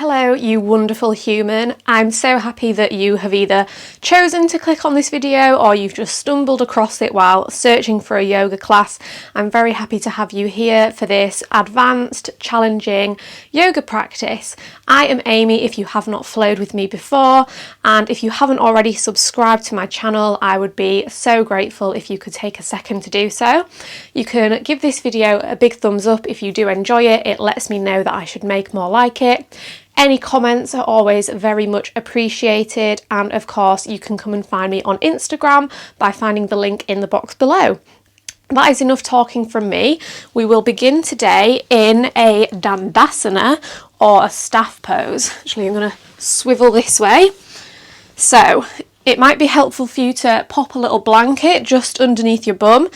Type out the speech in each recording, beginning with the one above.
Hello, you wonderful human. I'm so happy that you have either chosen to click on this video or you've just stumbled across it while searching for a yoga class. I'm very happy to have you here for this advanced, challenging yoga practice. I am Amy if you have not flowed with me before, and if you haven't already subscribed to my channel, I would be so grateful if you could take a second to do so. You can give this video a big thumbs up if you do enjoy it. It lets me know that I should make more like it. Any comments are always very much appreciated, and of course you can come and find me on Instagram by finding the link in the box below. That is enough talking from me. We will begin today in a Dandasana, or a staff pose. Actually, I'm going to swivel this way. So it might be helpful for you to pop a little blanket just underneath your bum.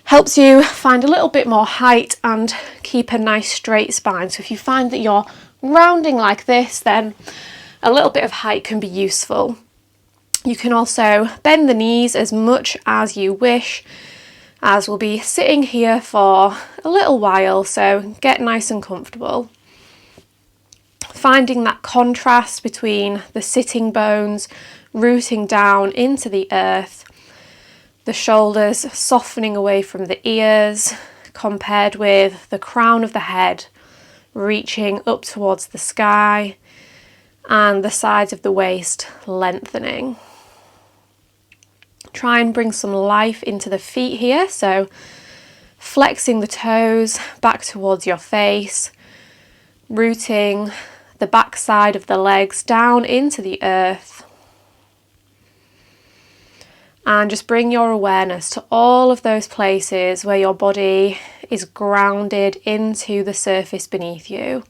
Helps you find a little bit more height and keep a nice straight spine. So if you find that you're rounding like this, then a little bit of height can be useful. You can also bend the knees as much as you wish, as we'll be sitting here for a little while, so get nice and comfortable. Finding that contrast between the sitting bones rooting down into the earth, the shoulders softening away from the ears, compared with the crown of the head reaching up towards the sky, and the sides of the waist lengthening. Try and bring some life into the feet here, so flexing the toes back towards your face, rooting the back side of the legs down into the earth, and just bring your awareness to all of those places where your body is grounded into the surface beneath you,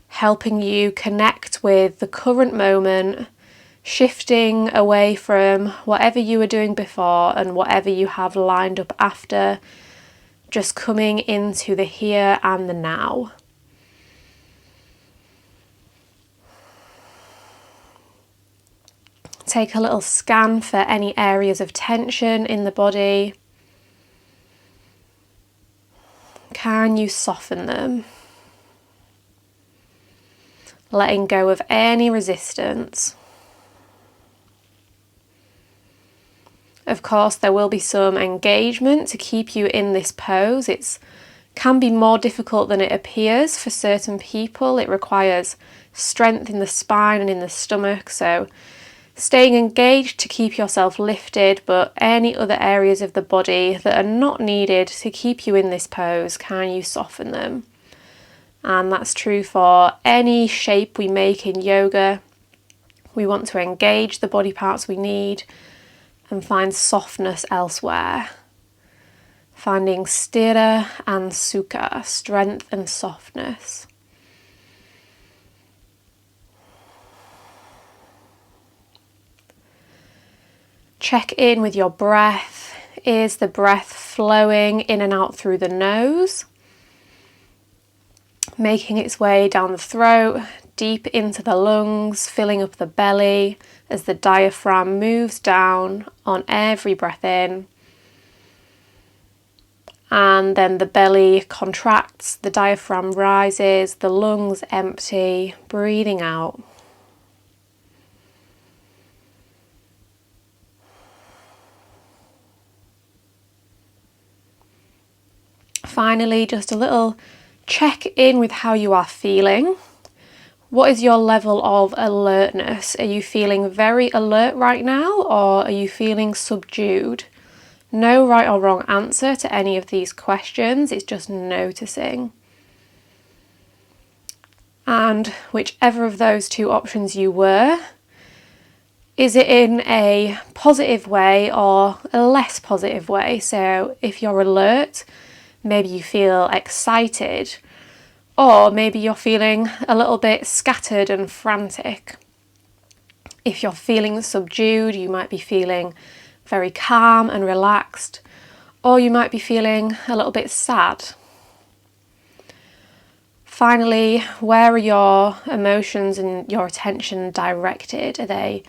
helping you connect with the current moment, shifting away from whatever you were doing before and whatever you have lined up after, just coming into the here and the now. Take a little scan for any areas of tension in the body. Can you soften them? Letting go of any resistance. Of course, there will be some engagement to keep you in this pose. It can be more difficult than it appears for certain people. It requires strength in the spine and in the stomach, so staying engaged to keep yourself lifted, but any other areas of the body that are not needed to keep you in this pose, can you soften them? And that's true for any shape we make in yoga. We want to engage the body parts we need and find softness elsewhere. Finding sthira and sukha, strength and softness. Check in with your breath. Is the breath flowing in and out through the nose? Making its way down the throat, deep into the lungs, filling up the belly as the diaphragm moves down on every breath in. And then the belly contracts, the diaphragm rises, the lungs empty, breathing out. Finally, just a little check in with how you are feeling. What is your level of alertness? Are you feeling very alert right now, or are you feeling subdued? No right or wrong answer to any of these questions, it's just noticing. And whichever of those two options you were, is it in a positive way or a less positive way? So if you're alert, maybe you feel excited, or maybe you're feeling a little bit scattered and frantic. If you're feeling subdued, you might be feeling very calm and relaxed, or you might be feeling a little bit sad. Finally, where are your emotions and your attention directed? Are they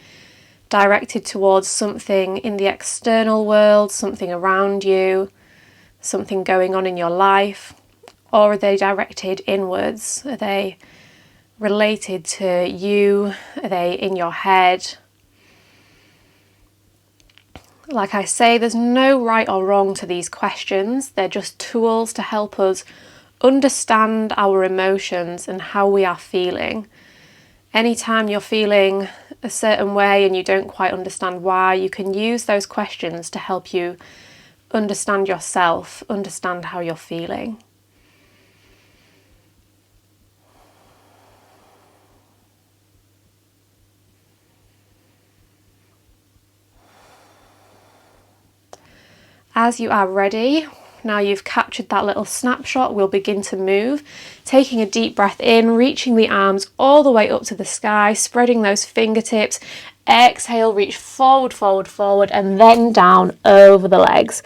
directed towards something in the external world, something around you, something going on in your life? Or are they directed inwards? Are they related to you? Are they in your head? Like I say, there's no right or wrong to these questions. They're just tools to help us understand our emotions and how we are feeling. Anytime you're feeling a certain way and you don't quite understand why, you can use those questions to help you understand yourself, understand how you're feeling. As you are ready, now you've captured that little snapshot, we'll begin to move, taking a deep breath in, reaching the arms all the way up to the sky, spreading those fingertips. Exhale, reach forward, forward, forward, and then down over the legs.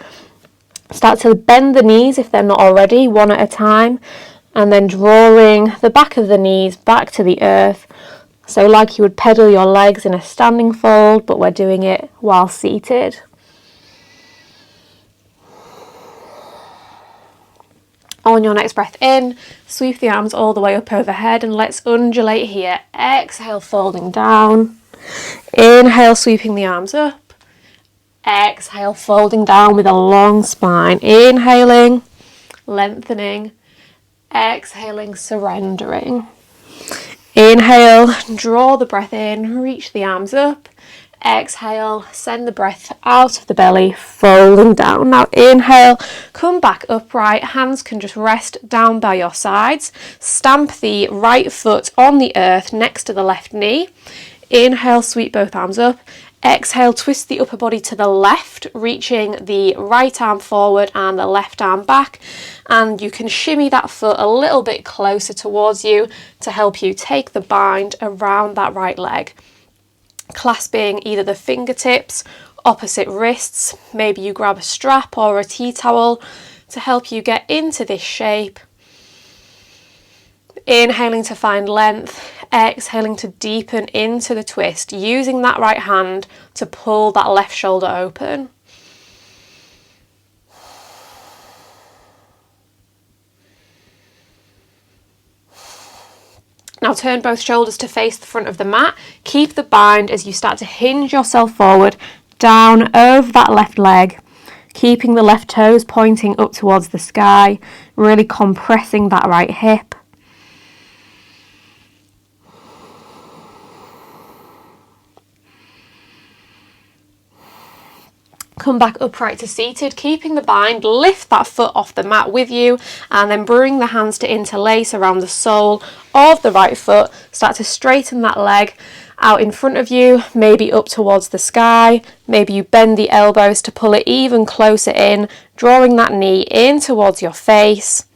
Start to bend the knees if they're not already, one at a time, and then drawing the back of the knees back to the earth. So like you would pedal your legs in a standing fold, but we're doing it while seated. On your next breath in, sweep the arms all the way up overhead and let's undulate here. Exhale, folding down. Inhale, sweeping the arms up. Exhale, folding down with a long spine. Inhaling, lengthening. Exhaling, surrendering. Inhale, draw the breath in, reach the arms up. Exhale, send the breath out of the belly, folding down. Now inhale, come back upright, hands can just rest down by your sides. Stamp the right foot on the earth next to the left knee. Inhale, sweep both arms up. Exhale, twist the upper body to the left, reaching the right arm forward and the left arm back. And you can shimmy that foot a little bit closer towards you to help you take the bind around that right leg. Clasping either the fingertips, opposite wrists, maybe you grab a strap or a tea towel to help you get into this shape. Inhaling to find length, exhaling to deepen into the twist, using that right hand to pull that left shoulder open. Now turn both shoulders to face the front of the mat. Keep the bind as you start to hinge yourself forward, down over that left leg, keeping the left toes pointing up towards the sky, really compressing that right hip. Come back upright to seated, keeping the bind, lift that foot off the mat with you and then bring the hands to interlace around the sole of the right foot. Start to straighten that leg out in front of you, maybe up towards the sky. Maybe you bend the elbows to pull it even closer in, drawing that knee in towards your face.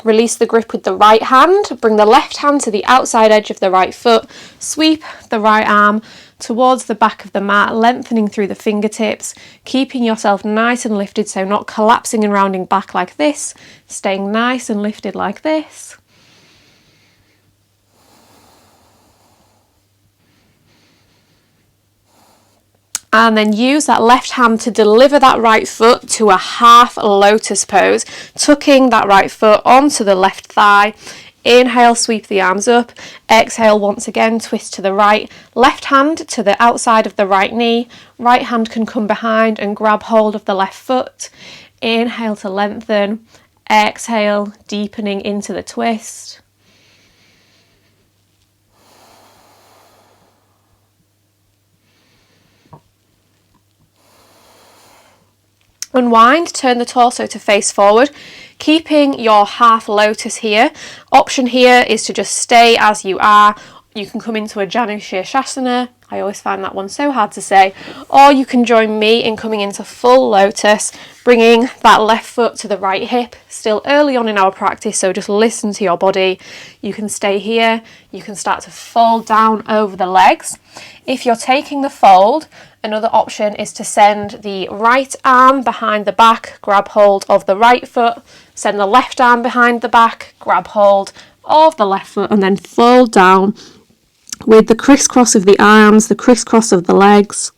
Release the grip with the right hand, bring the left hand to the outside edge of the right foot, sweep the right arm towards the back of the mat, lengthening through the fingertips, keeping yourself nice and lifted, so not collapsing and rounding back like this, staying nice and lifted like this. And then use that left hand to deliver that right foot to a half lotus pose, tucking that right foot onto the left thigh. Inhale, sweep the arms up. Exhale, once again, twist to the right. Left hand to the outside of the right knee. Right hand can come behind and grab hold of the left foot. Inhale to lengthen. Exhale, deepening into the twist. Unwind, turn the torso to face forward, keeping your half lotus here. Option here is to just stay as you are. You can come into a Janu Shirshasana. I always find that one so hard to say. Or you can join me in coming into full lotus, bringing that left foot to the right hip. Still early on in our practice, so just listen to your body. You can stay here. You can start to fold down over the legs. If you're taking the fold, another option is to send the right arm behind the back, grab hold of the right foot, send the left arm behind the back, grab hold of the left foot, and then fold down with the crisscross of the arms, the crisscross of the legs.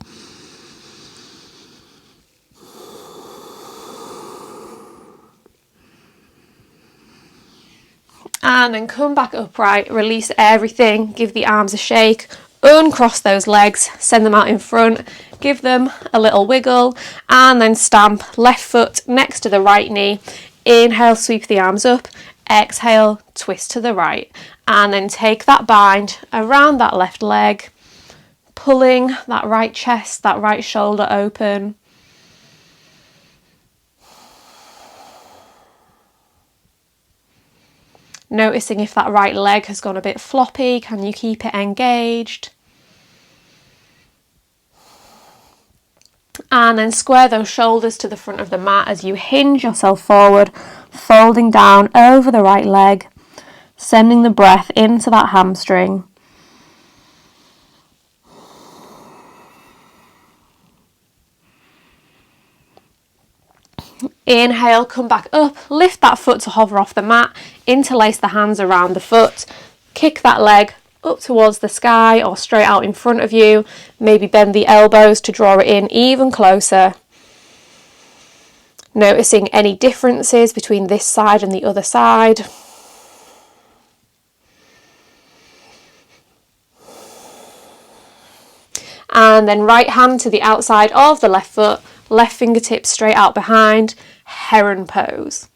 And then come back upright, release everything, give the arms a shake, uncross those legs, send them out in front, give them a little wiggle, and then stamp left foot next to the right knee. Inhale, sweep the arms up, exhale, twist to the right, and then take that bind around that left leg, pulling that right chest, that right shoulder open. Noticing if that right leg has gone a bit floppy, can you keep it engaged? And then square those shoulders to the front of the mat as you hinge yourself forward, folding down over the right leg, sending the breath into that hamstring. Inhale, come back up, lift that foot to hover off the mat, interlace the hands around the foot, kick that leg up towards the sky or straight out in front of you, maybe bend the elbows to draw it in even closer. Noticing any differences between this side and the other side. And then right hand to the outside of the left foot, left fingertips straight out behind, heron pose.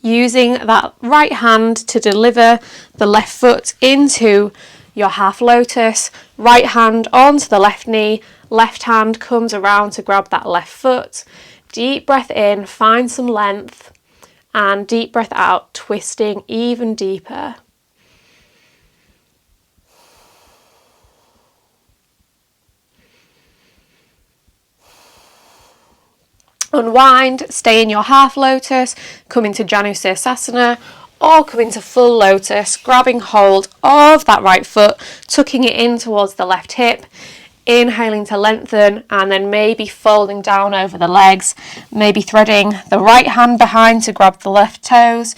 Using that right hand to deliver the left foot into your half lotus, right hand onto the left knee, left hand comes around to grab that left foot. Deep breath in, find some length, and deep breath out, twisting even deeper. Unwind, stay in your half lotus, come into Janu Sirsasana, or come into full lotus, grabbing hold of that right foot, tucking it in towards the left hip, inhaling to lengthen, and then maybe folding down over the legs, maybe threading the right hand behind to grab the left toes.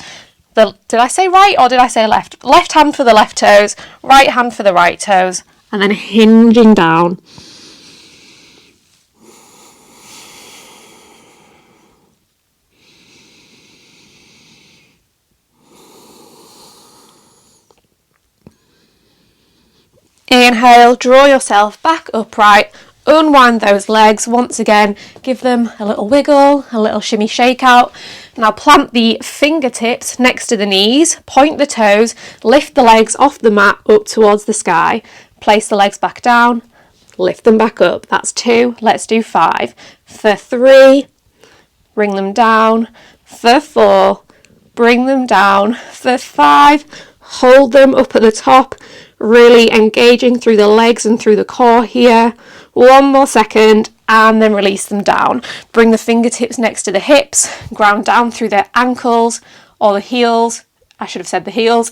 Did I say right or did I say left? Left hand for the left toes, right hand for the right toes, and then hinging down. Inhale, draw yourself back upright, unwind those legs. Once again, give them a little wiggle, a little shimmy shake out. Now plant the fingertips next to the knees, point the toes, lift the legs off the mat up towards the sky. Place the legs back down, lift them back up. That's 2, let's do 5. For 3, bring them down. For 4, bring them down. For 5, hold them up at the top. Really engaging through the legs and through the core here. 1 more second, and then release them down. Bring the fingertips next to the hips, ground down through the ankles or the heels. I should have said the heels.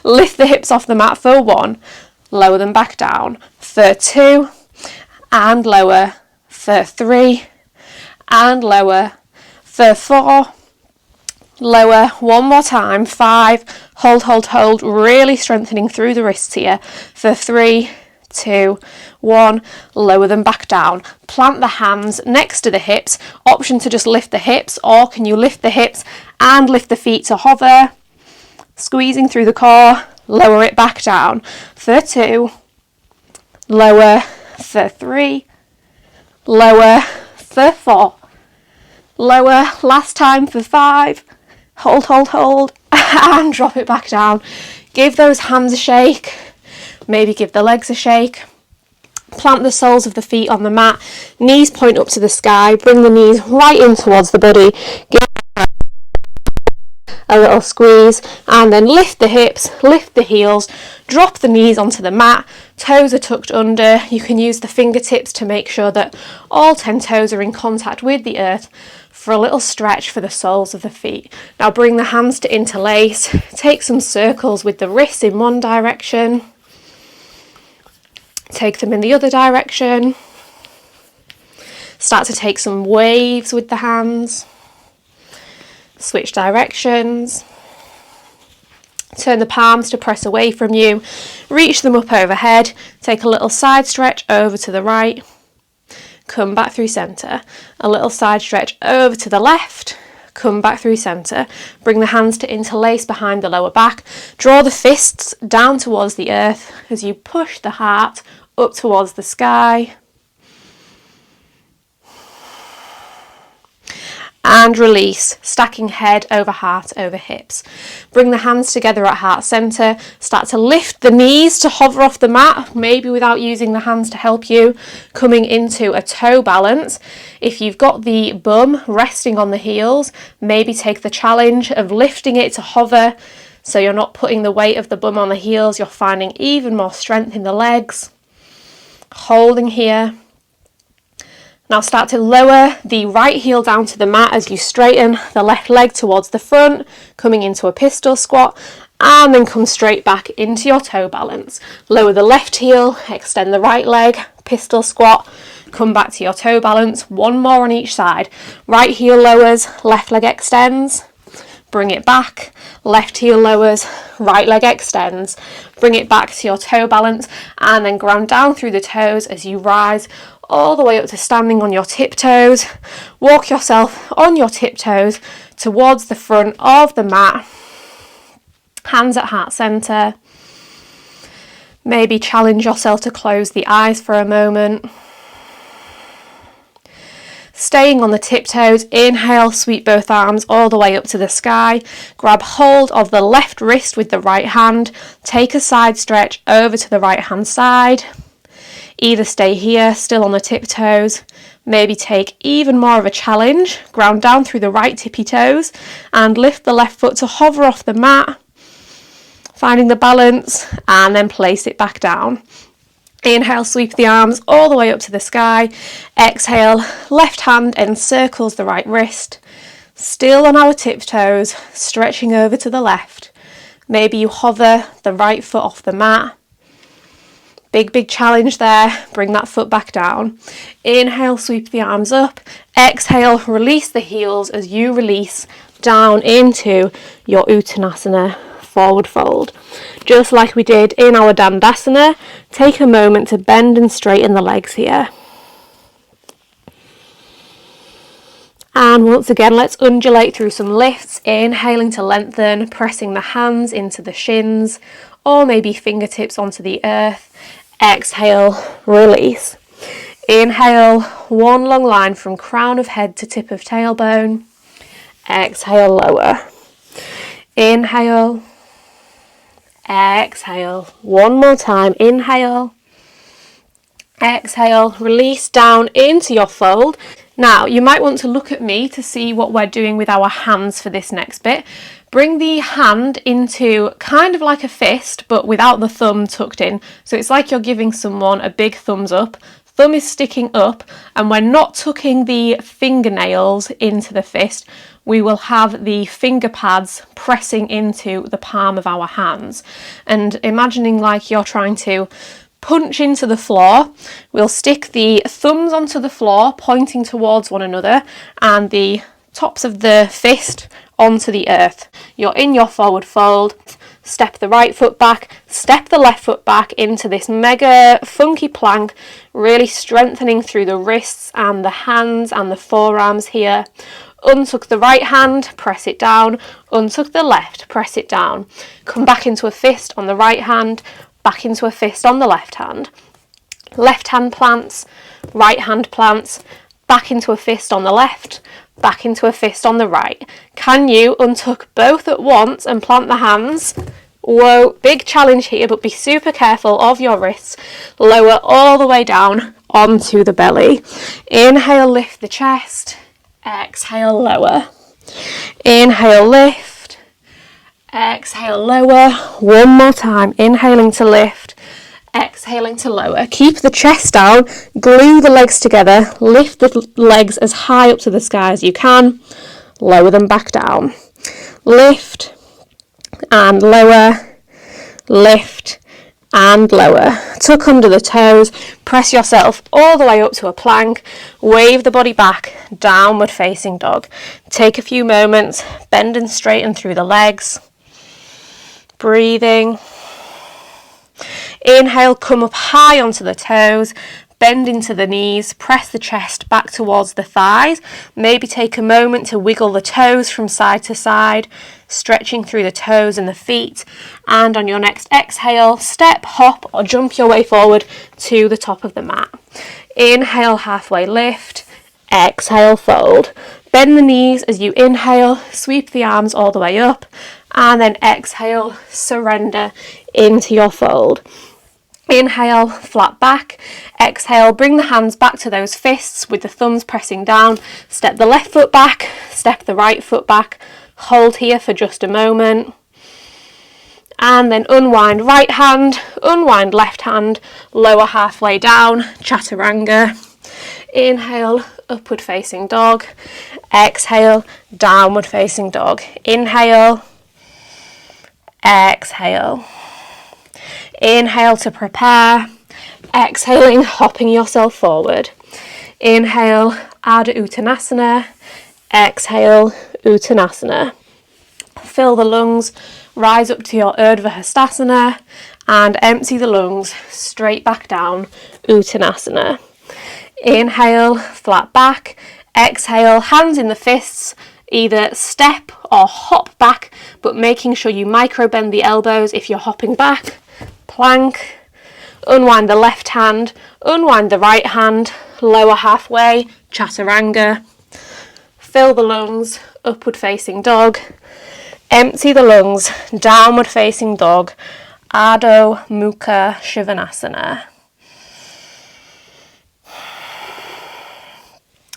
Lift the hips off the mat for 1, lower them back down. For 2, and lower. For 3, and lower. For 4, lower. 1 more time. 5, hold, really strengthening through the wrists here. For 3, 2, 1, lower them back down. Plant the hands next to the hips. Option to just lift the hips, or can you lift the hips and lift the feet to hover? Squeezing through the core, lower it back down. For 2, lower. For 3, lower. For 4, lower. Last time for 5, hold, and drop it back down. Give those hands a shake, maybe give the legs a shake. Plant the soles of the feet on the mat, knees point up to the sky, bring the knees right in towards the body, give a little squeeze, and then lift the hips, lift the heels, drop the knees onto the mat, toes are tucked under. You can use the fingertips to make sure that all 10 toes are in contact with the earth for a little stretch for the soles of the feet. Now bring the hands to interlace, take some circles with the wrists in one direction, take them in the other direction, start to take some waves with the hands, switch directions, turn the palms to press away from you, reach them up overhead, take a little side stretch over to the right, come back through centre. A little side stretch over to the left, come back through centre. Bring the hands to interlace behind the lower back. Draw the fists down towards the earth as you push the heart up towards the sky. And release, stacking head over heart over hips. Bring the hands together at heart centre. Start to lift the knees to hover off the mat, maybe without using the hands to help you. Coming into a toe balance. If you've got the bum resting on the heels, maybe take the challenge of lifting it to hover, so you're not putting the weight of the bum on the heels, you're finding even more strength in the legs. Holding here. Now start to lower the right heel down to the mat as you straighten the left leg towards the front, coming into a pistol squat, and then come straight back into your toe balance. Lower the left heel, extend the right leg, pistol squat, come back to your toe balance. One more on each side. Right heel lowers, left leg extends. Bring it back, left heel lowers, right leg extends. Bring it back to your toe balance, and then ground down through the toes as you rise all the way up to standing on your tiptoes. Walk yourself on your tiptoes towards the front of the mat. Hands at heart centre. Maybe challenge yourself to close the eyes for a moment. Staying on the tiptoes, inhale, sweep both arms all the way up to the sky. Grab hold of the left wrist with the right hand. Take a side stretch over to the right hand side. Either stay here, still on the tiptoes, maybe take even more of a challenge, ground down through the right tippy toes and lift the left foot to hover off the mat, finding the balance, and then place it back down. Inhale, sweep the arms all the way up to the sky. Exhale, left hand encircles the right wrist. Still on our tiptoes, stretching over to the left. Maybe you hover the right foot off the mat. Big challenge there. Bring that foot back down. Inhale, sweep the arms up. Exhale, release the heels as you release down into your Uttanasana forward fold. Just like we did in our Dandasana, take a moment to bend and straighten the legs here. And once again, let's undulate through some lifts, inhaling to lengthen, pressing the hands into the shins, or maybe fingertips onto the earth. Exhale, release. Inhale, one long line from crown of head to tip of tailbone. Exhale, lower. Inhale. Exhale. One more time. Inhale. Exhale. Release down into your fold. Now, you might want to look at me to see what we're doing with our hands for this next bit. Bring the hand into kind of like a fist, but without the thumb tucked in. So it's like you're giving someone a big thumbs up. Thumb is sticking up, and we're not tucking the fingernails into the fist. We will have the finger pads pressing into the palm of our hands. And imagining like you're trying to punch into the floor, we'll stick the thumbs onto the floor, pointing towards one another, and the tops of the fist onto the earth. You're in your forward fold. Step the right foot back, step the left foot back into this mega funky plank, really strengthening through the wrists and the hands and the forearms here. Untuck the right hand, press it down. Untuck the left, press it down. Come back into a fist on the right hand, back into a fist on the left hand. Left hand plants, right hand plants, back into a fist on the left, back into a fist on the right. Can you untuck both at once and plant the hands? Whoa, big challenge here, but be super careful of your wrists. Lower all the way down onto the belly. Inhale, lift the chest. Exhale, lower. Inhale, lift. Exhale, lower. One more time. Inhaling to lift. Exhaling to lower. Keep the chest down. Glue the legs together. Lift the legs as high up to the sky as you can. Lower them back down. Lift and lower. Lift and lower. Tuck under the toes. Press yourself all the way up to a plank. Wave the body back. Downward facing dog. Take a few moments. Bend and straighten through the legs. Breathing. Inhale, come up high onto the toes. bend into the knees, press the chest back towards the thighs, maybe take a moment to wiggle the toes from side to side, stretching through the toes and the feet, and on your next exhale, step, hop or jump your way forward to the top of the mat. Inhale, halfway lift, exhale, fold. Bend the knees as you inhale, sweep the arms all the way up, and then exhale, surrender into your fold. Inhale, flat back. Exhale, bring the hands back to those fists with the thumbs pressing down. Step the left foot back, step the right foot back. Hold here for just a moment. And then unwind right hand, unwind left hand, lower halfway down, chaturanga. Inhale, upward facing dog. Exhale, downward facing dog. Inhale, exhale. Inhale to prepare. Exhaling, hopping yourself forward. Inhale, Ardha Uttanasana. Exhale, Uttanasana. Fill the lungs, rise up to your Urdhva Hastasana, and empty the lungs straight back down, Uttanasana. Inhale, flat back. Exhale, hands in the fists, either step or hop back, but making sure you micro bend the elbows if you're hopping back. Plank. Unwind the left hand, unwind the right hand, lower halfway, chaturanga. Fill the lungs, upward facing dog. Empty the lungs, downward facing dog, Adho Mukha Svanasana.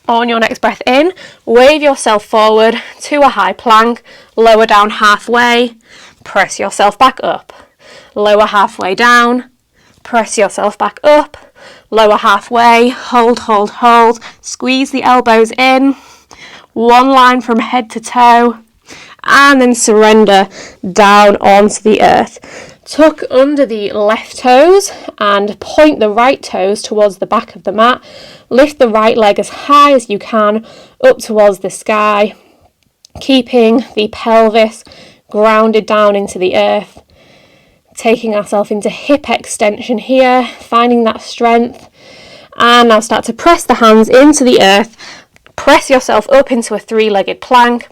On your next breath in, wave yourself forward to a high plank, lower down halfway, press yourself back up. Lower halfway down, press yourself back up, lower halfway, hold, hold, hold, squeeze the elbows in, one line from head to toe, and then surrender down onto the earth. Tuck under the left toes and point the right toes towards the back of the mat. Lift the right leg as high as you can up towards the sky, keeping the pelvis grounded down into the earth. Taking ourselves into hip extension here, finding that strength. And now start to press the hands into the earth. Press yourself up into a three-legged plank.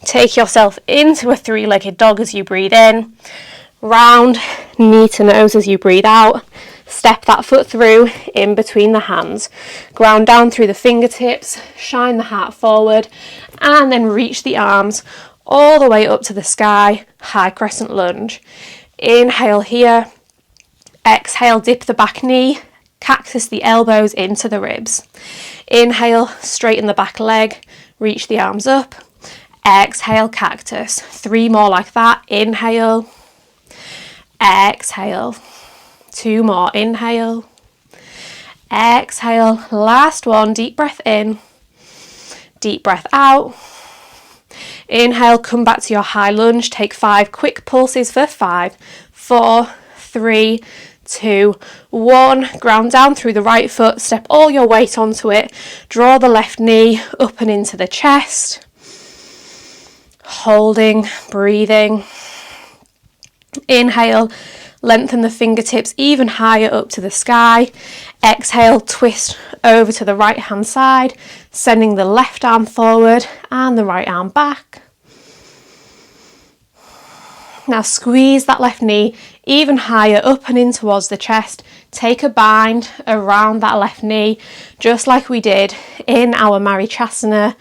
Take yourself into a three-legged dog as you breathe in. Round, knee to nose as you breathe out. Step that foot through in between the hands. Ground down through the fingertips. Shine the heart forward. And then reach the arms all the way up to the sky. High crescent lunge. Inhale here. Exhale, dip the back knee. Cactus the elbows into the ribs. Inhale, straighten the back leg. Reach the arms up. Exhale, cactus. 3 more like that. Inhale. Exhale. 2 more. Inhale. Exhale. Last one. Deep breath in. Deep breath out. Inhale, come back to your high lunge. Take 5 quick pulses for 5, 4, 3, 2, 1. Ground down through the right foot. Step all your weight onto it. Draw the left knee up and into the chest. Holding, breathing. Inhale, lengthen the fingertips even higher up to the sky. Exhale, twist over to the right hand side, sending the left arm forward and the right arm back. Now squeeze that left knee even higher up and in towards the chest. Take a bind around that left knee, just like we did in our Marichasana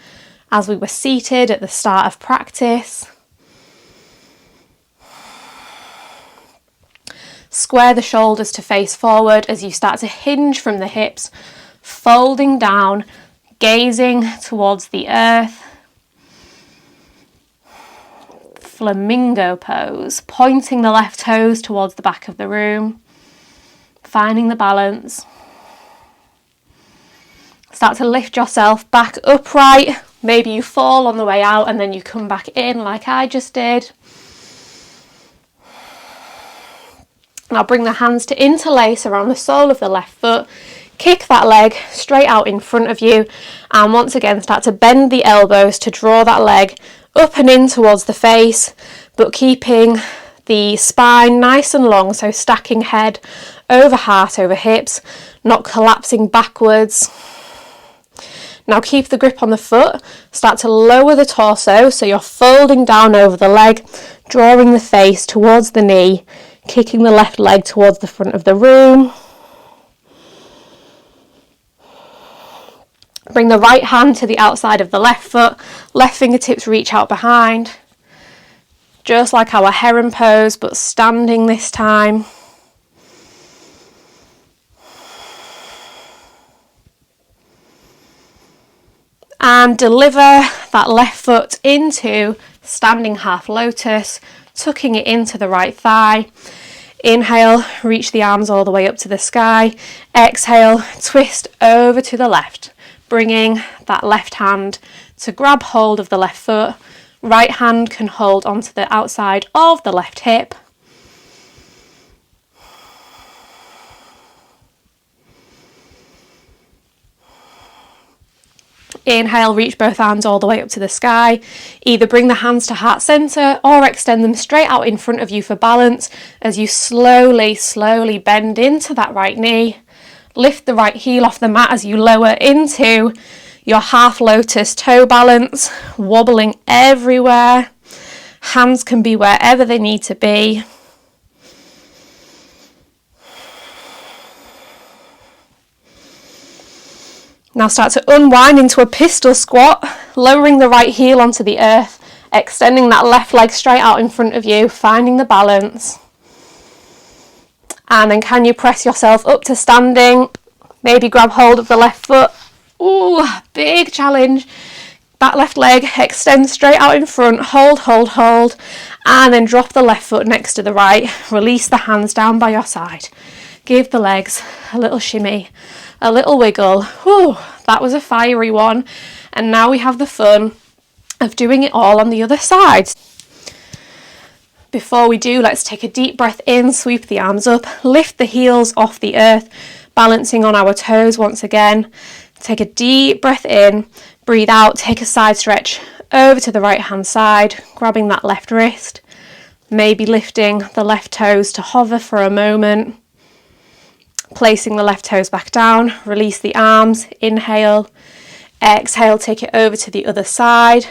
as we were seated at the start of practice. Square the shoulders to face forward as you start to hinge from the hips, folding down, gazing towards the earth. Flamingo pose, pointing the left toes towards the back of the room, finding the balance. Start to lift yourself back upright. Maybe you fall on the way out and then you come back in like I just did. Now bring the hands to interlace around the sole of the left foot. Kick that leg straight out in front of you, and once again start to bend the elbows to draw that leg up and in towards the face, but keeping the spine nice and long, so stacking head over heart, over hips, not collapsing backwards. Now keep the grip on the foot, start to lower the torso so you're folding down over the leg, drawing the face towards the knee, kicking the left leg towards the front of the room. Bring the right hand to the outside of the left foot, left fingertips reach out behind, just like our heron pose, but standing this time. And deliver that left foot into standing half lotus, tucking it into the right thigh. Inhale, reach the arms all the way up to the sky. Exhale, twist over to the left, bringing that left hand to grab hold of the left foot. Right hand can hold onto the outside of the left hip. Inhale, reach both arms all the way up to the sky. Either bring the hands to heart center or extend them straight out in front of you for balance as you slowly bend into that right knee. Lift the right heel off the mat as you lower into your half lotus toe balance, wobbling everywhere. Hands can be wherever they need to be. Now start to unwind into a pistol squat, lowering the right heel onto the earth, extending that left leg straight out in front of you, finding the balance. And then can you press yourself up to standing? Maybe grab hold of the left foot. Ooh, big challenge. That left leg, extend straight out in front, hold, and then drop the left foot next to the right. Release the hands down by your side. Give the legs a little shimmy, a little wiggle. Whew, that was a fiery one. And now we have the fun of doing it all on the other side. Before we do, let's take a deep breath in, sweep the arms up, lift the heels off the earth, balancing on our toes once again. Take a deep breath in, breathe out, take a side stretch over to the right hand side, grabbing that left wrist, maybe lifting the left toes to hover for a moment. Placing the left toes back down, release the arms, inhale, exhale, take it over to the other side,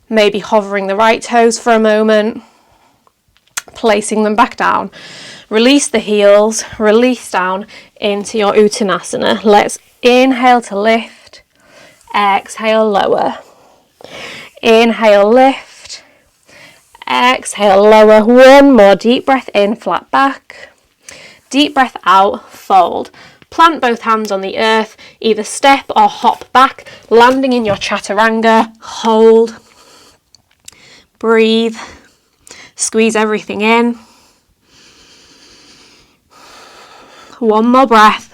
maybe hovering the right toes for a moment, placing them back down, release the heels, release down into your Uttanasana. Let's inhale to lift, exhale, lower, inhale, lift, exhale, lower. One more deep breath in, flat back. Deep breath out, fold. Plant both hands on the earth, either step or hop back, landing in your chaturanga. Hold. Breathe. Squeeze everything in. One more breath.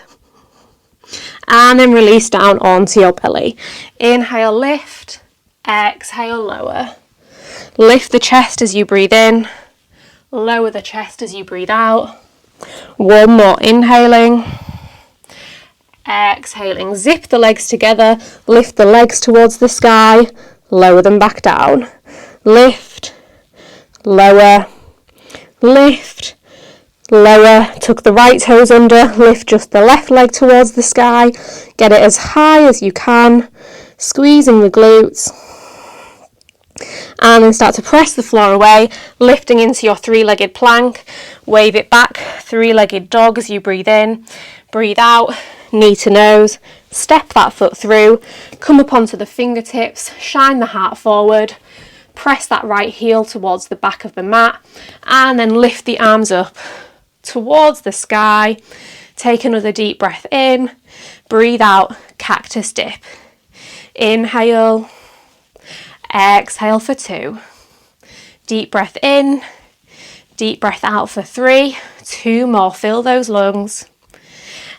And then release down onto your belly. Inhale, lift. Exhale, lower. Lift the chest as you breathe in. Lower the chest as you breathe out. One more, inhaling, exhaling, zip the legs together, lift the legs towards the sky, lower them back down, lift, lower, lift, lower, tuck the right toes under, lift just the left leg towards the sky, get it as high as you can, squeezing the glutes. And then start to press the floor away, lifting into your three-legged plank. Wave it back, three-legged dog as you breathe in. Breathe out, knee to nose. Step that foot through. Come up onto the fingertips, shine the heart forward. Press that right heel towards the back of the mat. And then lift the arms up towards the sky. Take another deep breath in. Breathe out, cactus dip. Inhale. Exhale for 2. Deep breath in, deep breath out for 3. 2 more, fill those lungs.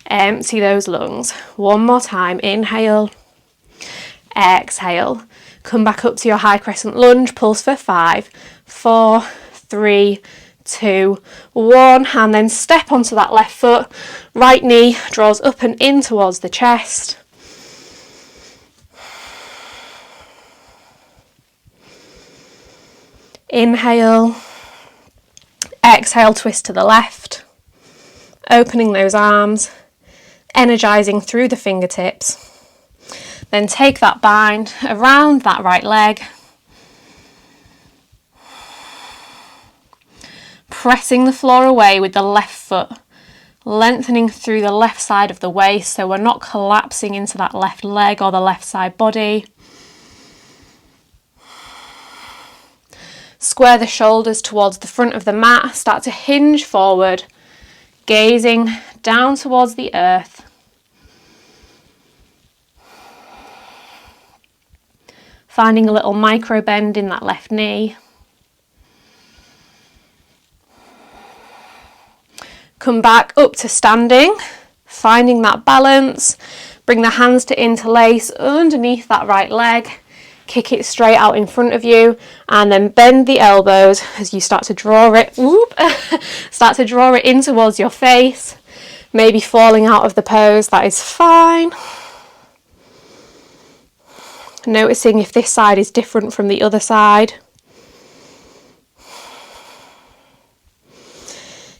Empty those lungs. One more time, inhale, exhale. Come back up to your high crescent lunge, pulse for 5, 4, 3, 2, 1. And then step onto that left foot. Right knee draws up and in towards the chest. Inhale, exhale, twist to the left, opening those arms, energizing through the fingertips. Then take that bind around that right leg, pressing the floor away with the left foot, lengthening through the left side of the waist so we're not collapsing into that left leg or the left side body. Square the shoulders towards the front of the mat, start to hinge forward, gazing down towards the earth. Finding a little micro bend in that left knee. Come back up to standing, finding that balance. Bring the hands to interlace underneath that right leg. Kick it straight out in front of you, and then bend the elbows as you start to draw it. Start to draw it in towards your face. Maybe falling out of the pose, that is fine. Noticing if this side is different from the other side.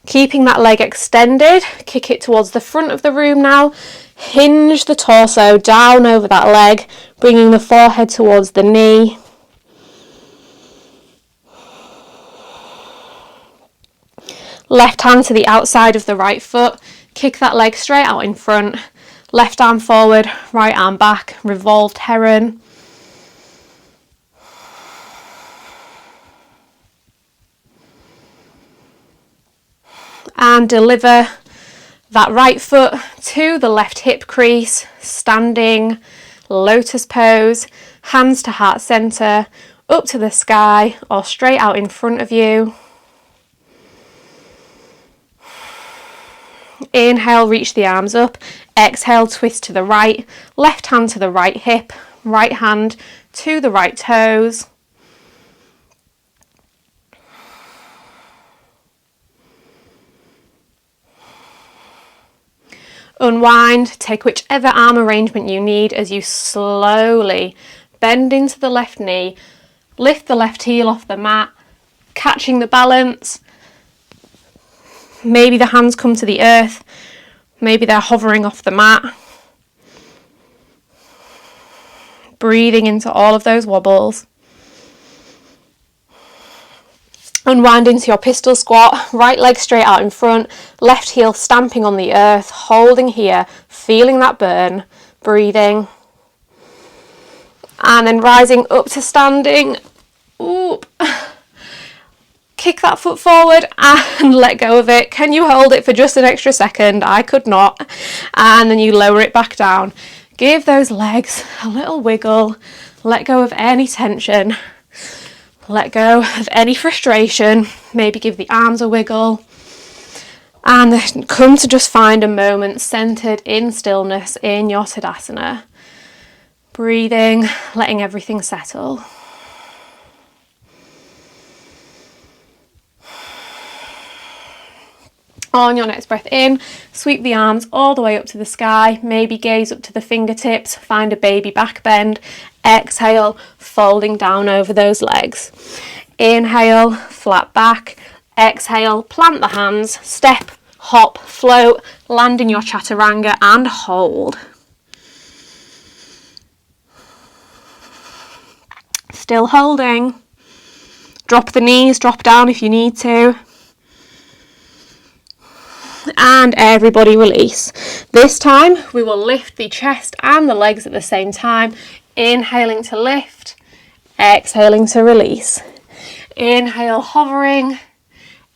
Keeping that leg extended, kick it towards the front of the room now. Hinge the torso down over that leg, bringing the forehead towards the knee. Left hand to the outside of the right foot, kick that leg straight out in front. Left arm forward, right arm back, revolved heron. And deliver that right foot to the left hip crease, standing, lotus pose, hands to heart center, up to the sky or straight out in front of you. Inhale, reach the arms up. Exhale, twist to the right, left hand to the right hip, right hand to the right toes. Unwind, take whichever arm arrangement you need as you slowly bend into the left knee, lift the left heel off the mat, catching the balance. Maybe the hands come to the earth, maybe they're hovering off the mat. Breathing into all of those wobbles. Unwind into your pistol squat, right leg straight out in front, left heel stamping on the earth, holding here, feeling that burn, breathing. And then rising up to standing. Oop. Kick that foot forward and let go of it. Can you hold it for just an extra second? I could not. And then you lower it back down. Give those legs a little wiggle. Let go of any tension. Let go of any frustration. Maybe give the arms a wiggle. And then come to just find a moment centered in stillness in your Tadasana. Breathing, letting everything settle. On your next breath in, sweep the arms all the way up to the sky, maybe gaze up to the fingertips, find a baby back bend. Exhale, folding down over those legs. Inhale, flat back. Exhale, plant the hands, step, hop, float, land in your chaturanga and hold. Still holding. Drop the knees, drop down if you need to. And everybody release. This time we will lift the chest and the legs at the same time. Inhaling to lift, exhaling to release. Inhale, hovering,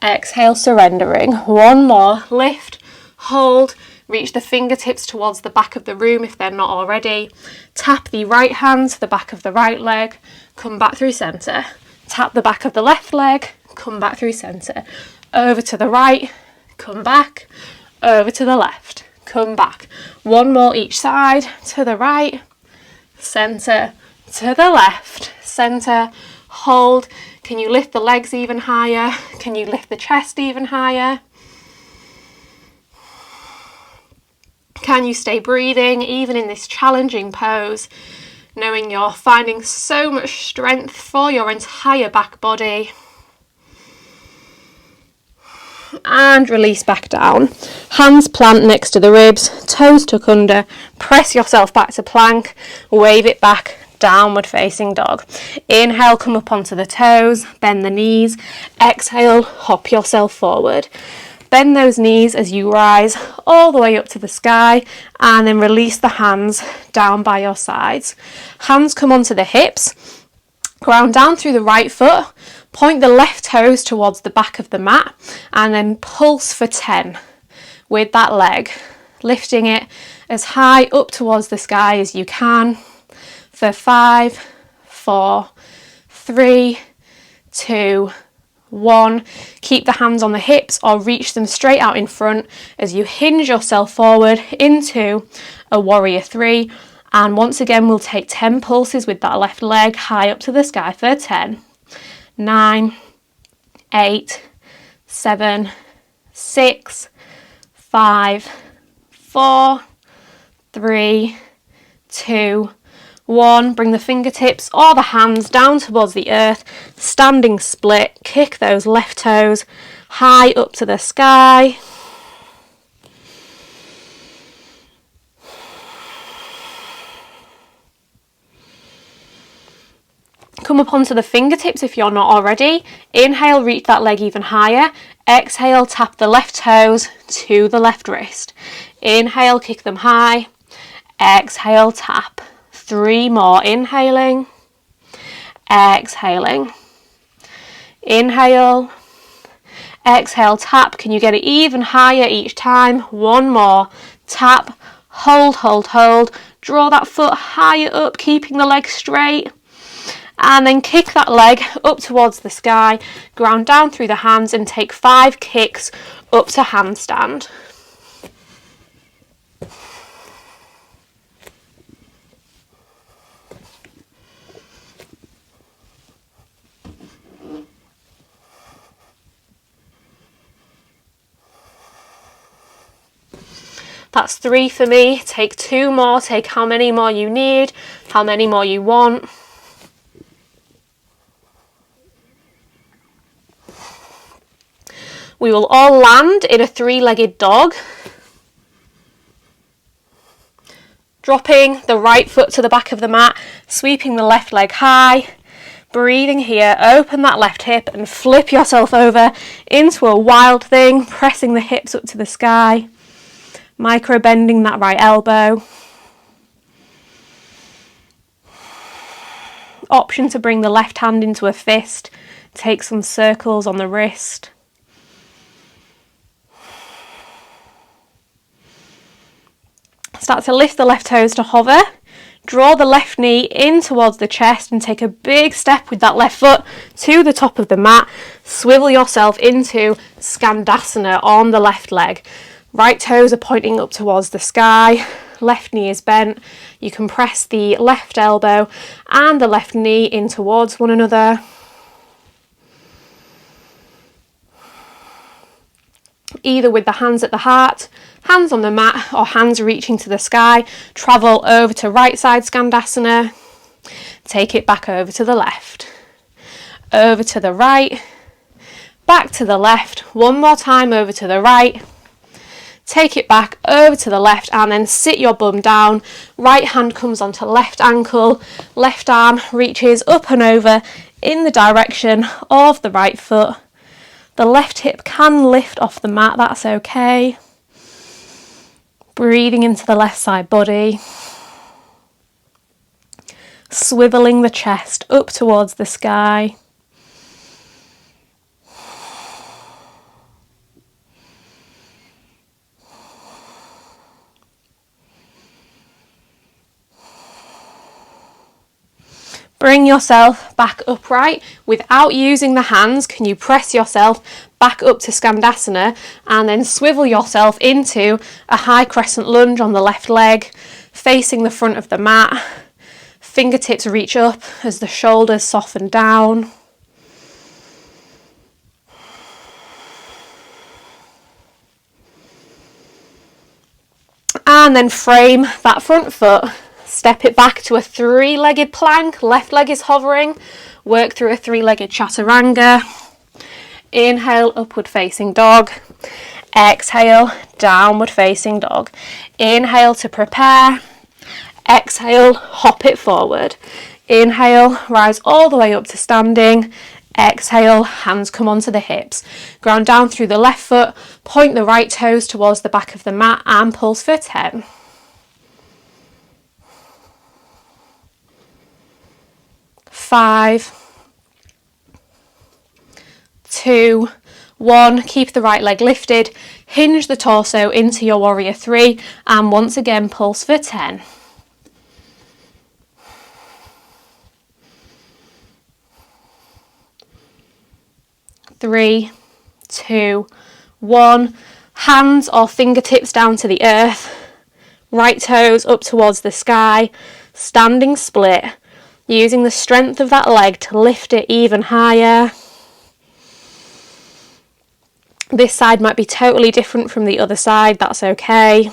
exhale, surrendering. One more, lift, hold, reach the fingertips towards the back of the room if they're not already. Tap the right hand to the back of the right leg, come back through center. Tap the back of the left leg, come back through center. Over to the right, come back, over to the left, come back. One more each side, to the right, center, to the left, center, hold. Can you lift the legs even higher? Can you lift the chest even higher? Can you stay breathing even in this challenging pose, knowing you're finding so much strength for your entire back body? and release back down. Hands plant next to the ribs, toes tuck under, press yourself back to plank, wave it back, downward facing dog. Inhale, come up onto the toes, bend the knees. Exhale, hop yourself forward. Bend those knees as you rise all the way up to the sky, and then release the hands down by your sides. Hands come onto the hips, ground down through the right foot, point the left toes towards the back of the mat, and then pulse for 10 with that leg, lifting it as high up towards the sky as you can. For 5, 4, 3, 2, 1. Keep the hands on the hips or reach them straight out in front as you hinge yourself forward into a warrior 3. And once again, we'll take 10 pulses with that left leg high up to the sky for 10, 9, 8, 7, 6, 5, 4, 3, 2, 1. Bring the fingertips or the hands down towards the earth, standing split. Kick those left toes high up to the sky. Come up onto the fingertips if you're not already. Inhale, reach that leg even higher. Exhale, tap the left toes to the left wrist. Inhale, kick them high. Exhale, tap. 3 more. Inhaling. Exhaling. Inhale. Exhale, tap. Can you get it even higher each time? 1 more. Tap. Hold, hold, hold. Draw that foot higher up, keeping the leg straight. And then kick that leg up towards the sky. Ground down through the hands and take 5 kicks up to handstand. That's 3 for me. Take 2 more. Take how many more you need, how many more you want. We will all land in a 3-legged dog. Dropping the right foot to the back of the mat, sweeping the left leg high. Breathing here, open that left hip and flip yourself over into a wild thing, pressing the hips up to the sky. Micro bending that right elbow. Option to bring the left hand into a fist. Take some circles on the wrist. Start to lift the left toes to hover. Draw the left knee in towards the chest and take a big step with that left foot to the top of the mat. Swivel yourself into Skandasana on the left leg. Right toes are pointing up towards the sky. Left knee is bent. You can press the left elbow and the left knee in towards one another. Either with the hands at the heart, hands on the mat, or hands reaching to the sky. Travel over to right side Skandasana. Take it back over to the left. Over to the right. Back to the left. One more time over to the right. Take it back over to the left and then sit your bum down. Right hand comes onto left ankle. Left arm reaches up and over in the direction of the right foot. The left hip can lift off the mat, that's okay. Breathing into the left side body. Swiveling the chest up towards the sky. Bring yourself back upright without using the hands. Can you press yourself back up to Skandasana and then swivel yourself into a high crescent lunge on the left leg, facing the front of the mat. Fingertips reach up as the shoulders soften down. And then frame that front foot. Step it back to a 3-legged plank. Left leg is hovering. Work through a 3-legged chaturanga. Inhale, upward facing dog. Exhale, downward facing dog. Inhale to prepare. Exhale, hop it forward. Inhale, rise all the way up to standing. Exhale, hands come onto the hips. Ground down through the left foot, point the right toes towards the back of the mat and pulse for 10. 5, 2, 1. Keep the right leg lifted. Hinge the torso into your warrior 3 and once again pulse for 10. 3, 2, 1. Hands or fingertips down to the earth. Right toes up towards the sky. Standing split. Using the strength of that leg to lift it even higher. This side might be totally different from the other side, that's okay.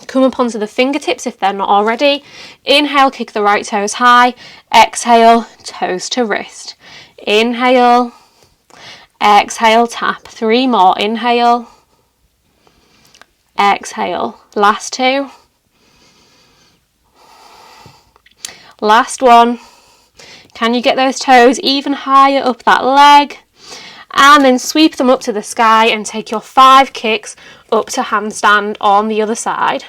Come up onto the fingertips if they're not already. Inhale, kick the right toes high. Exhale, toes to wrist. Inhale. Exhale, tap. 3 more. Inhale. Exhale. Last 2. Last 1. Can you get those toes even higher up that leg? And then sweep them up to the sky and take your 5 kicks up to handstand on the other side.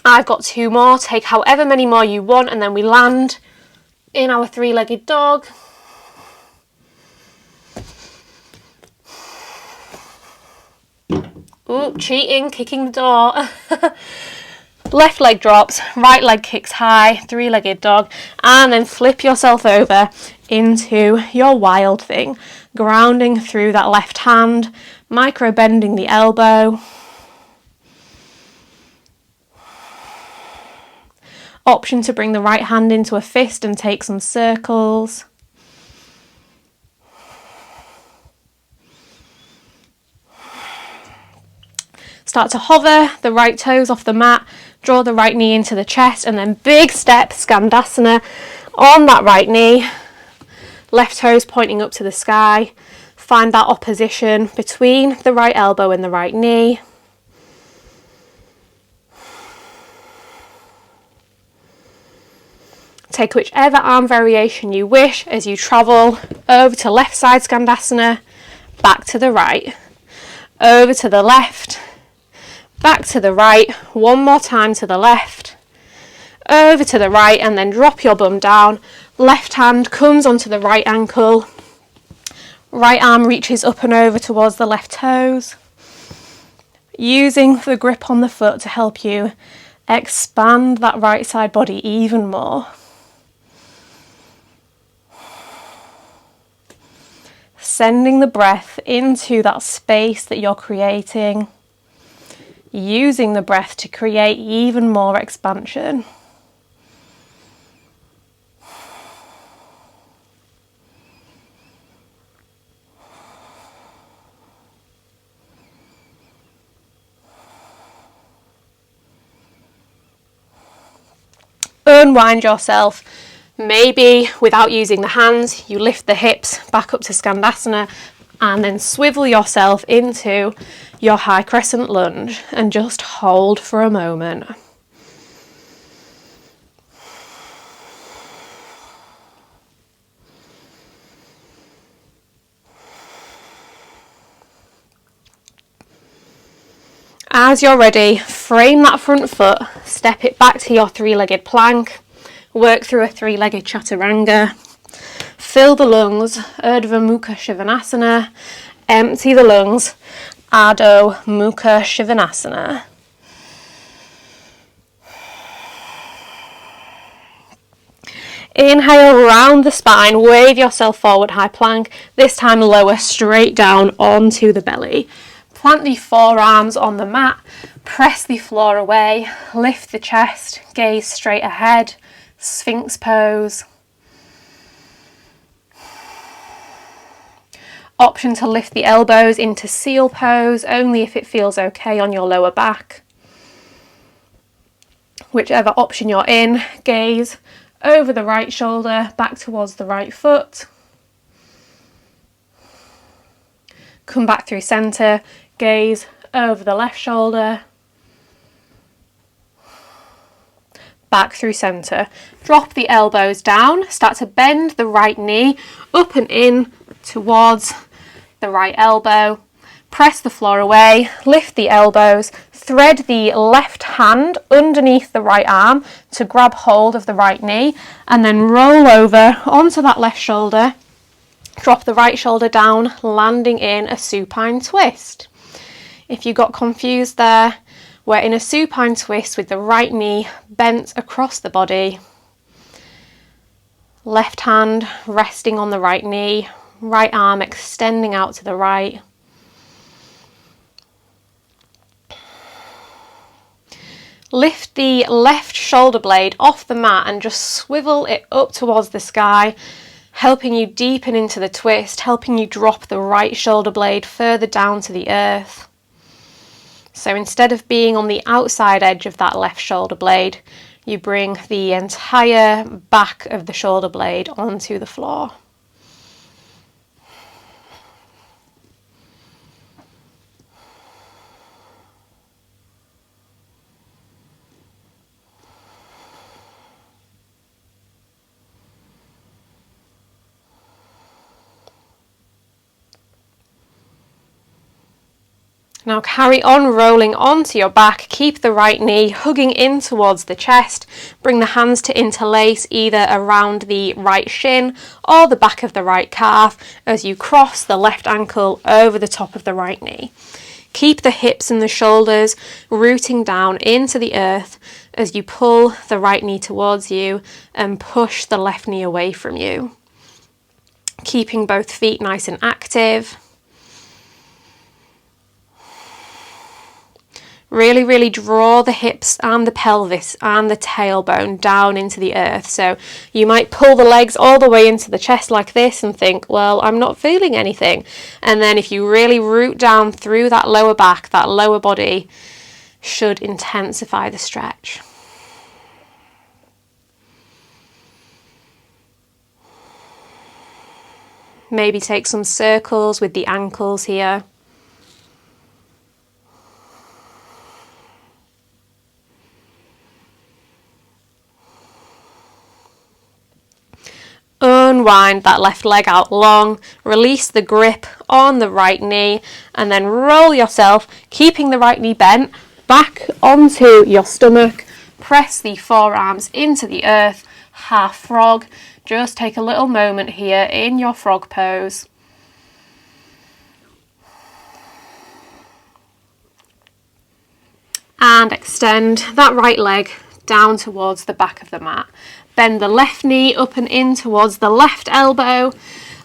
I've got 2 more. Take however many more you want and then we land in our 3-legged dog. Ooh, cheating, kicking the door. Left leg drops, right leg kicks high, 3-legged dog, and then flip yourself over into your wild thing, grounding through that left hand, micro bending the elbow. Option to bring the right hand into a fist and take some circles. Start to hover the right toes off the mat, draw the right knee into the chest, and then big step, Skandasana on that right knee. Left toes pointing up to the sky. Find that opposition between the right elbow and the right knee. Take whichever arm variation you wish as you travel over to left side Skandasana, back to the right, over to the left, back to the right, one more time to the left, over to the right, and then drop your bum down. Left hand comes onto the right ankle, right arm reaches up and over towards the left toes, using the grip on the foot to help you expand that right side body even more. Sending the breath into that space that you're creating, using the breath to create even more expansion. Unwind yourself. Maybe without using the hands, you lift the hips back up to Skandasana and then swivel yourself into your high crescent lunge and just hold for a moment. As you're ready, frame that front foot, step it back to your 3-legged plank, work through a 3-legged chaturanga, fill the lungs, Urdhva Mukha Shivanasana, empty the lungs, Adho Mukha Shivanasana. Inhale, round the spine, wave yourself forward, high plank, this time lower straight down onto the belly. Plant the forearms on the mat, press the floor away, lift the chest, gaze straight ahead, Sphinx pose. Option to lift the elbows into seal pose, only if it feels okay on your lower back. Whichever option you're in, gaze over the right shoulder, back towards the right foot. Come back through centre, gaze over the left shoulder. Back through centre. Drop the elbows down, start to bend the right knee up and in towards the right elbow. Press the floor away, lift the elbows, thread the left hand underneath the right arm to grab hold of the right knee, and then roll over onto that left shoulder. Drop the right shoulder down, landing in a supine twist. If you got confused there, we're in a supine twist with the right knee bent across the body. Left hand resting on the right knee, right arm extending out to the right. Lift the left shoulder blade off the mat and just swivel it up towards the sky, helping you deepen into the twist, helping you drop the right shoulder blade further down to the earth. So instead of being on the outside edge of that left shoulder blade, you bring the entire back of the shoulder blade onto the floor. Now carry on rolling onto your back, keep the right knee hugging in towards the chest, bring the hands to interlace either around the right shin or the back of the right calf as you cross the left ankle over the top of the right knee. Keep the hips and the shoulders rooting down into the earth as you pull the right knee towards you and push the left knee away from you. Keeping both feet nice and active. Really draw the hips and the pelvis and the tailbone down into the earth. So you might pull the legs all the way into the chest like this and think, well, I'm not feeling anything. And then if you really root down through that lower back, that lower body should intensify the stretch. Maybe take some circles with the ankles here. Unwind that left leg out long, release the grip on the right knee, and then roll yourself, keeping the right knee bent, back onto your stomach. Press the forearms into the earth, half frog. Just take a little moment here in your frog pose. And extend that right leg down towards the back of the mat. Bend the left knee up and in towards the left elbow.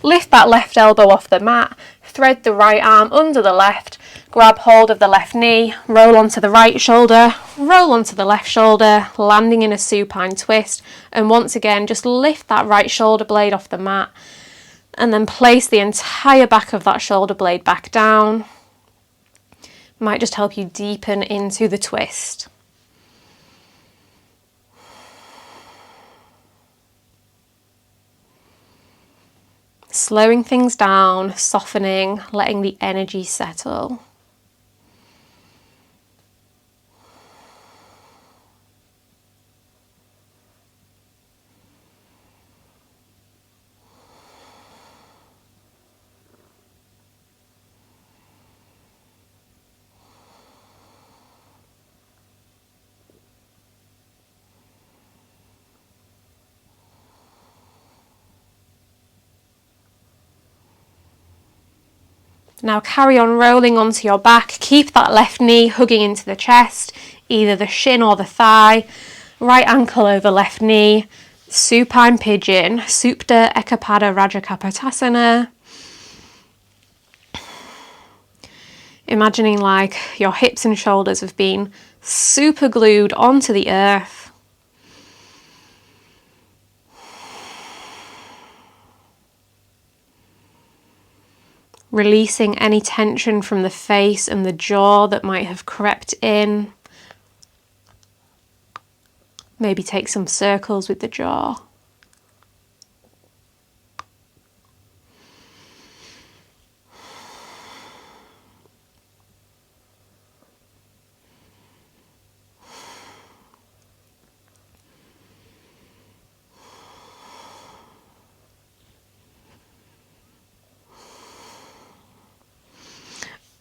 Lift that left elbow off the mat. Thread the right arm under the left. Grab hold of the left knee. Roll onto the right shoulder. Roll onto the left shoulder, landing in a supine twist. And once again, just lift that right shoulder blade off the mat. And then place the entire back of that shoulder blade back down. Might just help you deepen into the twist. Slowing things down, softening, letting the energy settle. Now carry on rolling onto your back. Keep that left knee hugging into the chest, either the shin or the thigh. Right ankle over left knee. Supine pigeon, Supta Ekapada Rajakapotasana. Imagining like your hips and shoulders have been super glued onto the earth. releasing any tension from the face and the jaw that might have crept in. Maybe take some circles with the jaw.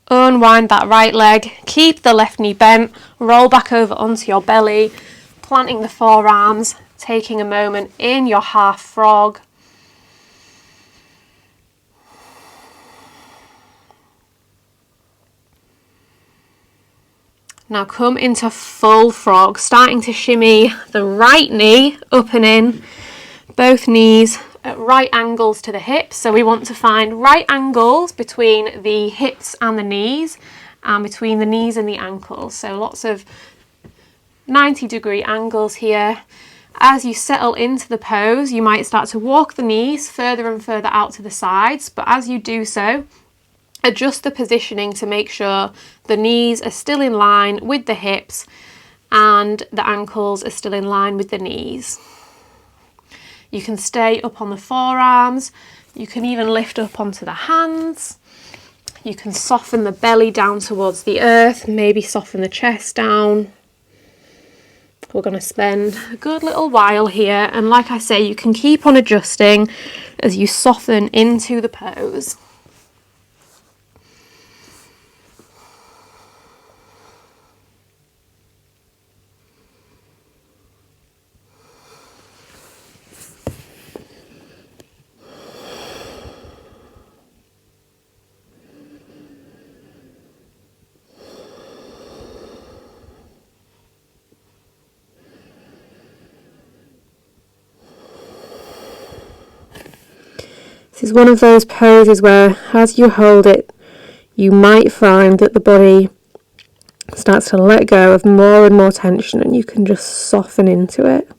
Unwind that right leg, keep the left knee bent, roll back over onto your belly, planting the forearms, taking a moment in your half frog. Now come into full frog, starting to shimmy the right knee up and in, both knees at right angles to the hips. So we want to find right angles between the hips and the knees, and between the knees and the ankles. So lots of 90-degree angles here. As you settle into the pose, you might start to walk the knees further and further out to the sides, but as you do so, adjust the positioning to make sure the knees are still in line with the hips and the ankles are still in line with the knees. You can stay up on the forearms, you can even lift up onto the hands, you can soften the belly down towards the earth, maybe soften the chest down. We're going to spend a good little while here, and like I say, you can keep on adjusting as you soften into the pose. This is one of those poses where, as you hold it, you might find that the body starts to let go of more and more tension, and you can just soften into it.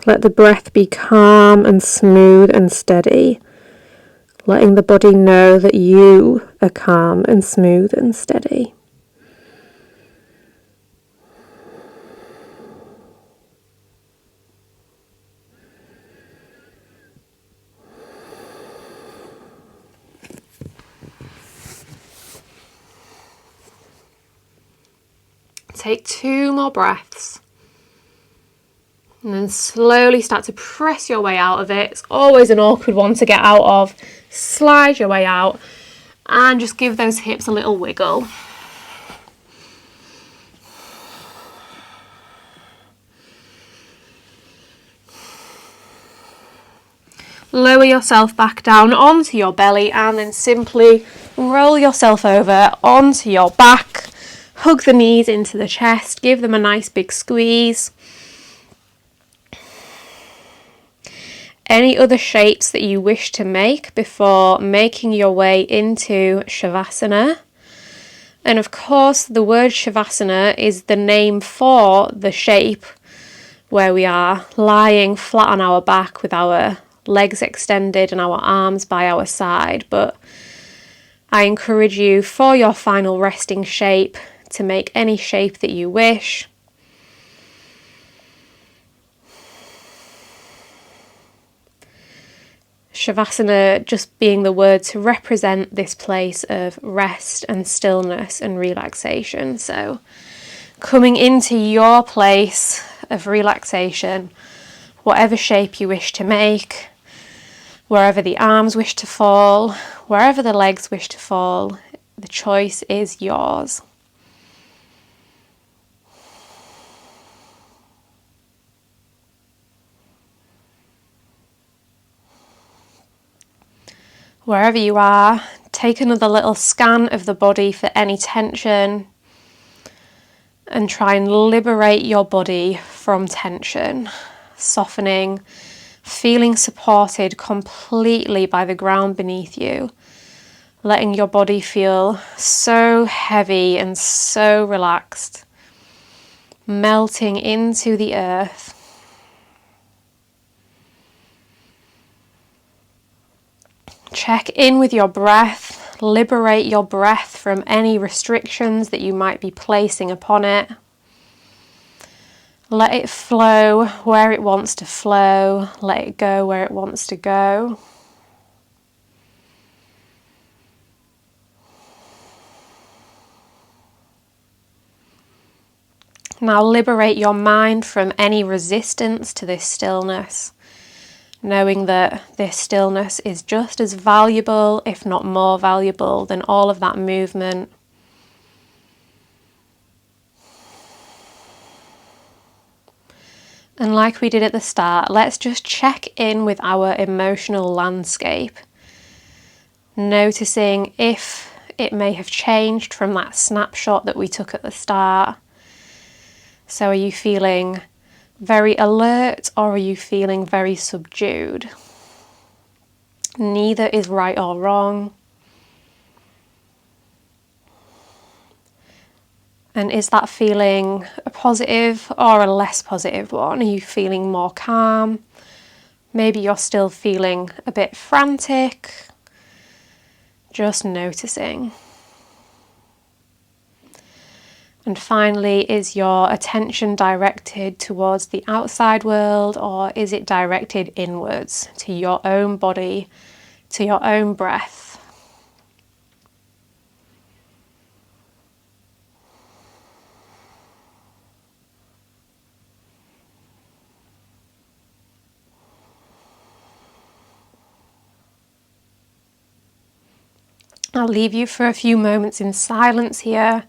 Let the breath be calm and smooth and steady, letting the body know that you are calm and smooth and steady. Take 2 more breaths. And then slowly start to press your way out of it. It's always an awkward one to get out of. Slide your way out and just give those hips a little wiggle. Lower yourself back down onto your belly and then simply roll yourself over onto your back. Hug the knees into the chest, give them a nice big squeeze. Any other shapes that you wish to make before making your way into Shavasana. And of course, the word Shavasana is the name for the shape where we are lying flat on our back with our legs extended and our arms by our side. But I encourage you, for your final resting shape, to make any shape that you wish. Shavasana just being the word to represent this place of rest and stillness and relaxation. So coming into your place of relaxation, whatever shape you wish to make, wherever the arms wish to fall, wherever the legs wish to fall, the choice is yours. Wherever you are, take another little scan of the body for any tension and try and liberate your body from tension, softening, feeling supported completely by the ground beneath you, letting your body feel so heavy and so relaxed. melting into the earth. Check in with your breath, liberate your breath from any restrictions that you might be placing upon it. Let it flow where it wants to flow, let it go where it wants to go. Now liberate your mind from any resistance to this stillness, knowing that this stillness is just as valuable, if not more valuable, than all of that movement. And like we did at the start, let's just check in with our emotional landscape, noticing if it may have changed from that snapshot that we took at the start. So are you feeling very alert or are you feeling very subdued? Neither is right or wrong. And is that feeling a positive or a less positive one? Are you feeling more calm? Maybe you're still feeling a bit frantic. Just noticing. And finally, is your attention directed towards the outside world, or is it directed inwards to your own body, to your own breath? I'll leave you for a few moments in silence here.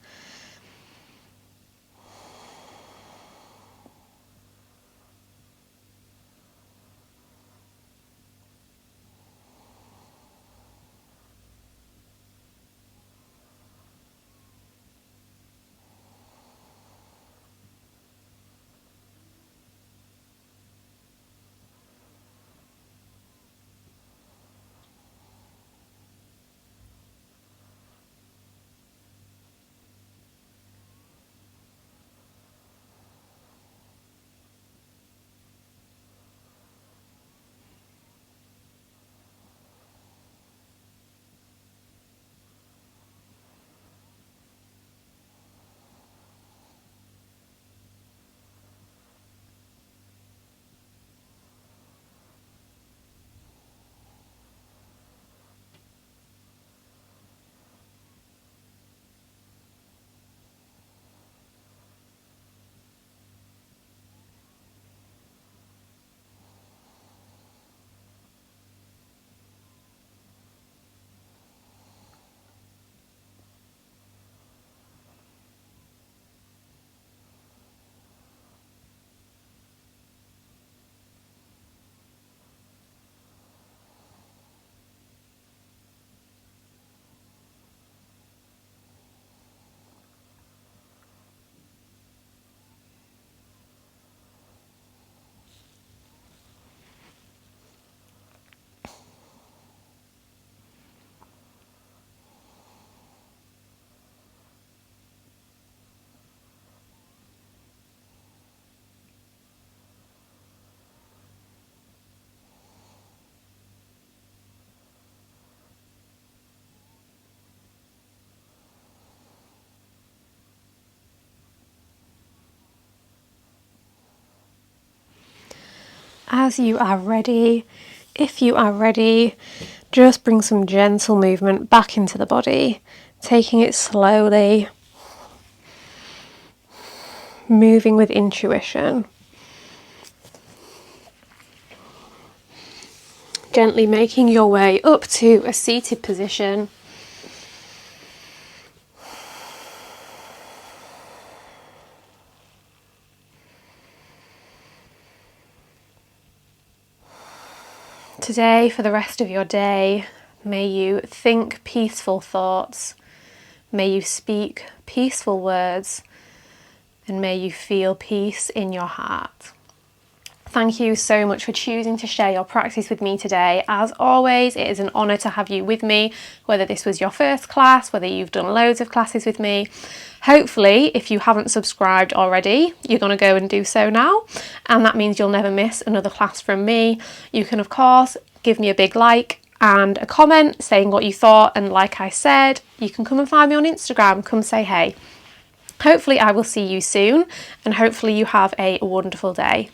As you are ready, if you are ready, just bring some gentle movement back into the body, taking it slowly, moving with intuition. Gently making your way up to a seated position. Today, for the rest of your day, may you think peaceful thoughts, may you speak peaceful words, and may you feel peace in your heart. Thank you so much for choosing to share your practice with me today. As always, it is an honour to have you with me, whether this was your first class, whether you've done loads of classes with me. Hopefully, if you haven't subscribed already, you're going to go and do so now, and that means you'll never miss another class from me. You can, of course, give me a big like and a comment saying what you thought, and like I said, you can come and find me on Instagram, come say hey. Hopefully I will see you soon, and hopefully you have a wonderful day.